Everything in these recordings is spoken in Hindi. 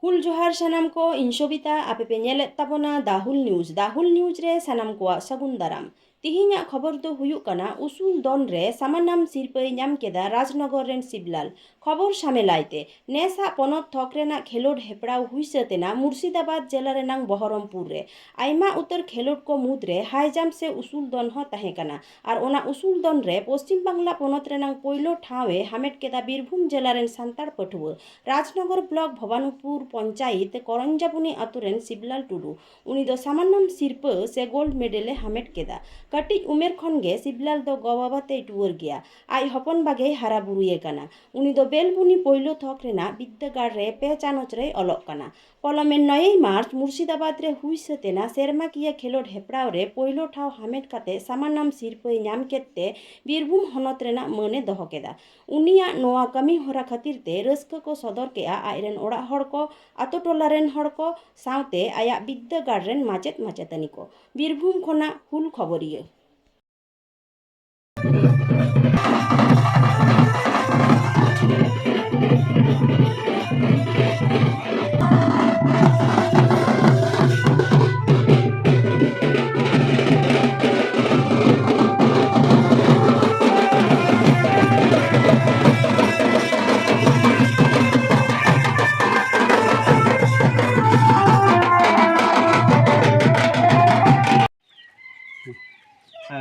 हुल जोहार सानाम को इन सबिता आपे पे नेलेत ताबोना दाहुल न्यूज रे सानाम को सगुन दाराम तिहिङा खबर दो हुयुक काना उसूल दन रे सामानाम सिरपै ᱧᱟᱢ केदा राजनगर रेन सिबलाल खबर सामेलाइते नेसा पनत थक रेना खेलोड हेपड़ाव हुई सतेना मुर्शिदाबाद जिला रेनांग बहरमपुर रे आइमा उतर खेलोड को मुद रे हाई जाम्प से उसूल दन हो ताहे काना आर ओना उसूल दन रे पश्चिम बांगला पनत रेनांग पहिलो ठावे हामेट केदा बीरभूम जिला रेन सान्ताड़ पठुआ राजनगर ब्लॉक भवानीपुर पंचायत करंजापुनी आतुरेन सिबलाल टुडू उनी दो सामान्यम सिरपा से गोल्ड मेडले हामेट केदा कटिज उमेर खन गे सिबलाल दो गवाबाते टुवर गया आई हपन बागे हारा बुरुए काना उनी दो बेलबुनी पहिलो थक रेना विद्यागार रे पे चानच रे अलग काना पलमे 9 मार्च मुर्शिदाबाद रे हुई सतेना सेरमा किया खेलोड हेपड़ाव रे पहिलो ठाव हामेट काते सामान्यम सिरपै ᱧᱟᱢ केते बीरभूम हनत रेना मने दह केदा उनिया नोआ कमी होरा खातिर ते रस्का को सदर के आइरेन ओड़ा हड़ को आतो टोला रेन हड़ को सावते आया विद्यागार रेन माचेत माचेतानी को बीरभूम खना हुल खबरिया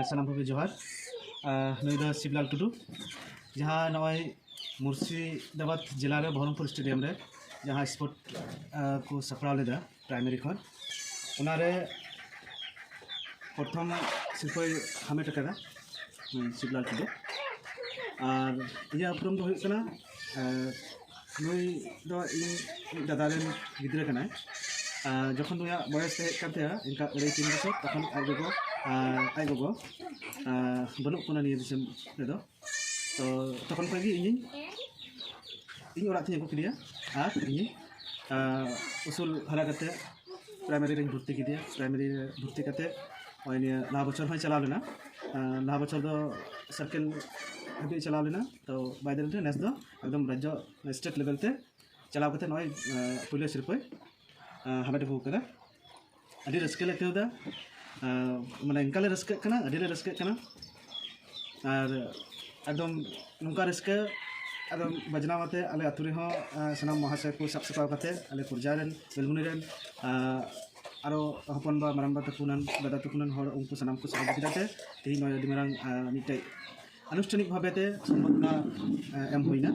सानाम को जोहार नई सिबलाल टुडू जहाँ नई मुर्शिदाबाद जिला रे बहरमपुर स्टेडियम रे जहाँ स्पोर्ट को सपड़ा लेदा प्राइमरी खन उनारे प्रथम सिरपै हामेट कदा सिबलाल टुडू और इया उपरम दो हुई नई दो इन दादा रेन गिद्रा कनाय जखन नुया बयस हेकते इनका 3 बछर तखन आई गगो बनुक कोना निये दिसम रेदो तो तखन खगी इन ओरा थिया को किदिया आर इन उसूल हरा कते प्राइमरी रे भर्ती किदिया प्राइमरी भर्ती कते ओइनिया ला बछर होय चलाव लेना ला बछर दो सर्कल हबी चलाव लेना तो बायदल रे नेस दो एकदम राज्य स्टेट लेवल ते चलाव कते नय पुलिस सिरपै हामेट हो कदा अडी रस्के लेकेदा माने इनकाले रस्के कना अडी रस्के कना और एकदम नुका रस्के एकदम बजना माते आले अतुरी हो सनाम महाशय को सबसकाव कते आले पुरजारेन बेलमुनी रेन आरो हपन बा मारांबा तकुनन दादा तकुनन हर उनको सनाम को स्वागत किदाते तेही नय अडी मारां मिटे आनुष्ठानिक भावेते सम्बोधना एम होइना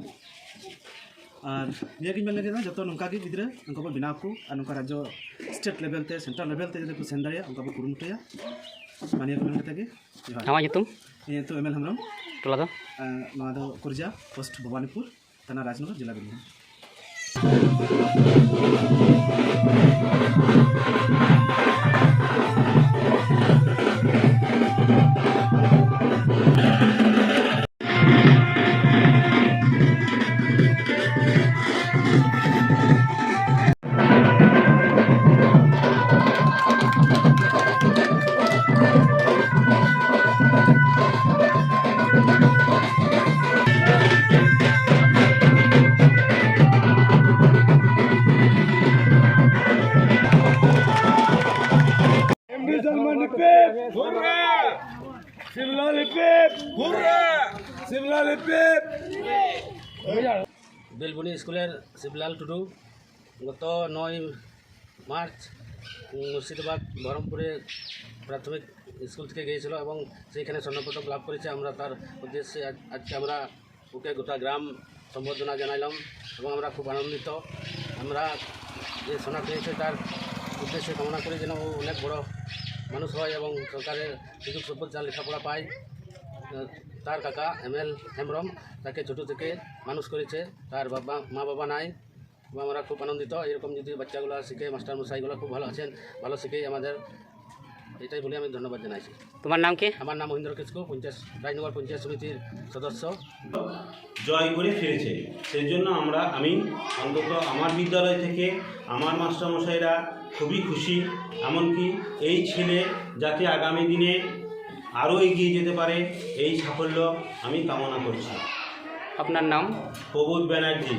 और निया की मेलने जो नौका की गिद्रे उनको बनाव को और नौका राज्य स्टेट लेवल ते सेंट्रल लेवल ते जो सेन दाड़िया उनका कुरुमुटया मानिया को मेलने तगे हमारा तुम ये तो एमएल हमरम टोला दो नवा दो कुरजा पोस्ट भवानीपुर थाना राजनगर जिला बीरभूम बेलबुनी स्कूलेर सिबलाल टुडू गत 9 मार्च मुर्शिदाबाद बहरमपुरे प्राथमिक स्कूल থেকে গিয়েছিল এবং সেইখানে স্বর্ণপদক লাভ করেছে আমরা তার উদ্দেশ্যে আজকে আমরা ওকে গোটা গ্রাম সম্বর্ধনা জানাইলাম এবং আমরা খুব আনন্দিত আমরা যে সোনা পেয়েছে তার উদ্দেশ্যে কামনা করি যেন ও অনেক বড় মানুষ হয় এবং সরকারের সুযোগ সুবিধা যা লেখাপড়া পায় তার কাকা এমএল হেমব্রম তাকে ছোটো থেকে মানুষ করেছে তার বাবা মা বাবা নাই এবং আমরা খুব আনন্দিত এরকম যদি বাচ্চাগুলো শিখে মাস্টার মশাইগুলো খুব ভালো আছেন ভালো শিখেই আমাদের এটাই বলে আমি ধন্যবাদ জানাইছি। তোমার নাম কি? আমার নাম মহেন্দ্র কিসকু, রাজনগর পঞ্চায়েত সমিতির সদস্য। জয় করে ফিরেছে সেই জন্য আমি অন্তত আমার বিদ্যালয় থেকে আমার মাস্টারমশাইরা খুবই খুশি, এমনকি এই ছেলে যাতে আগামী দিনে আরও এগিয়ে যেতে পারে, এই সাফল্য আমি কামনা করছি। আপনার নাম? প্রবোধ ব্যানার্জি।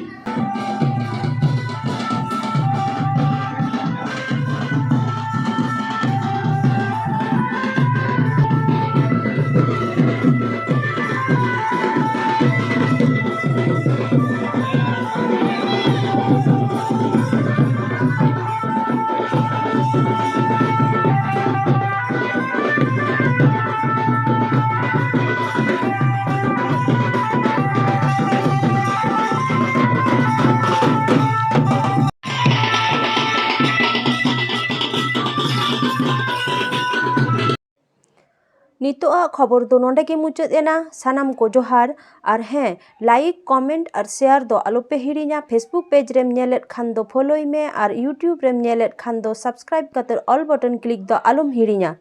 नितोग खबर दो नोंडे के मुचाद एना सानाम को जोहार और हैं लाइक कमेंट और शेयर दो आलोपे हिड़िया फेसबुक पेज रेम नेलेट खान दो फॉलोई में और यूट्यूब रेम नेलेट खान दो subscribe Qatar all button click दो आलम हिड़िया।